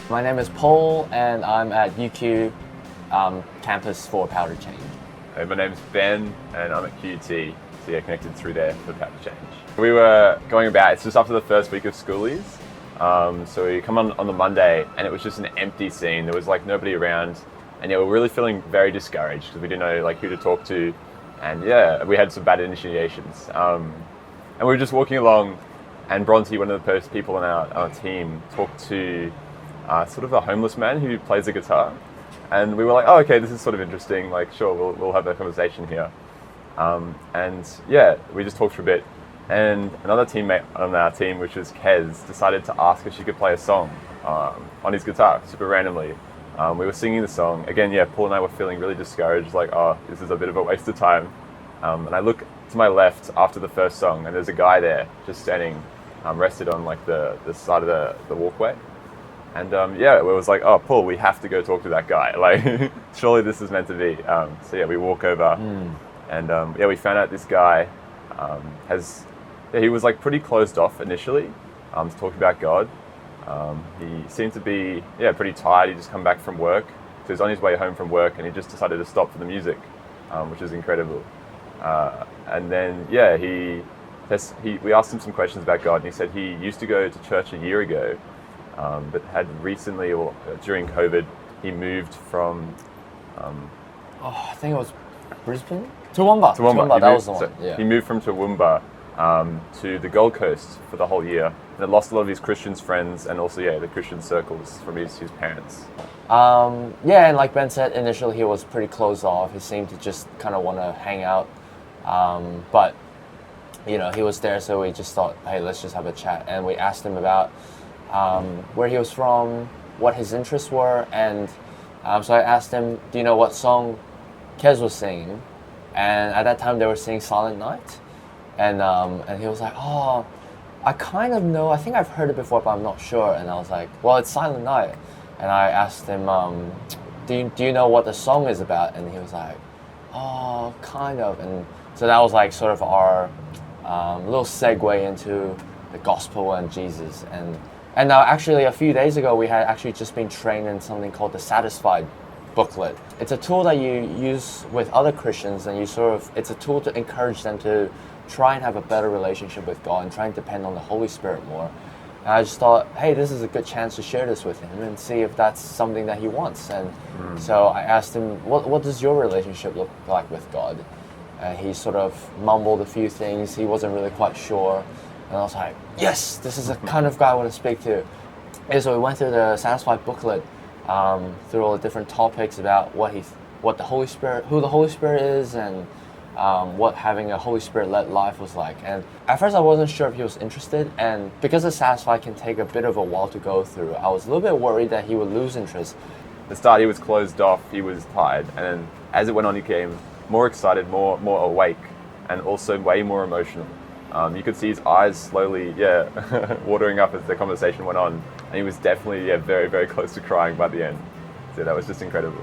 My name is Paul, and I'm at UQ campus for Powder Change. Hey, my name's Ben, and I'm at QUT, so yeah, connected through there for Powder Change. We were going about, it's just after the first week of schoolies, so we come on the Monday, and it was just an empty scene. There was like nobody around, and yeah, we were really feeling very discouraged because we didn't know like who to talk to, and yeah, we had some bad initiations. And we were just walking along, and Bronte, one of the first people on our team, talked to sort of a homeless man who plays the guitar. And we were like, oh, okay, this is sort of interesting. Like, sure, we'll have a conversation here. And yeah, we just talked for a bit. And another teammate on our team, which was Kez, decided to ask if she could play a song on his guitar, super randomly. We were singing the song. Again, yeah, Paul and I were feeling really discouraged, like, oh, this is a bit of a waste of time. And I look to my left after the first song, and there's a guy there just standing, rested on like the side of the walkway. And yeah, it was like, oh, Paul, we have to go talk to that guy. Like, surely this is meant to be. So yeah, we walk over, and yeah, we found out this guy he was like pretty closed off initially to talk about God. He seemed to be pretty tired. He'd just come back from work, so he was on his way home from work, and he just decided to stop for the music, which is incredible. And then yeah, we asked him some questions about God, and he said he used to go to church a year ago. But had recently, or during COVID, he moved from... I think it was Brisbane? Toowoomba. Toowoomba. That was the one. Yeah. He moved from Toowoomba to the Gold Coast for the whole year. And had lost a lot of his Christian friends and also, yeah, the Christian circles from his parents. Yeah, and like Ben said, initially he was pretty closed off. He seemed to just kind of want to hang out. But, you know, he was there, so we just thought, hey, let's just have a chat. And we asked him about where he was from, what his interests were, and so I asked him, do you know what song Kez was singing? And at that time they were singing Silent Night, and he was like, oh, I kind of know, I think I've heard it before, but I'm not sure. And I was like, well, it's Silent Night. And I asked him, do you know what the song is about? And he was like, oh, kind of. And so that was like sort of our little segue into the gospel and Jesus. And now, actually, a few days ago, we had actually just been trained in something called the Satisfied booklet. It's a tool that you use with other Christians, and it's a tool to encourage them to try and have a better relationship with God and try and depend on the Holy Spirit more. And I just thought, hey, this is a good chance to share this with him and see if that's something that he wants. And so I asked him, what does your relationship look like with God? And he sort of mumbled a few things. He wasn't really quite sure. And I was like, yes, this is the kind of guy I want to speak to. And so we went through the Satisfied booklet, through all the different topics about who the Holy Spirit is, and what having a Holy Spirit-led life was like. And at first I wasn't sure if he was interested, and because the Satisfied can take a bit of a while to go through, I was a little bit worried that he would lose interest. At the start, he was closed off, he was tired, and then as it went on, he became more excited, more awake, and also way more emotional. You could see his eyes slowly, watering up as the conversation went on, and he was definitely, very, very close to crying by the end. So that was just incredible.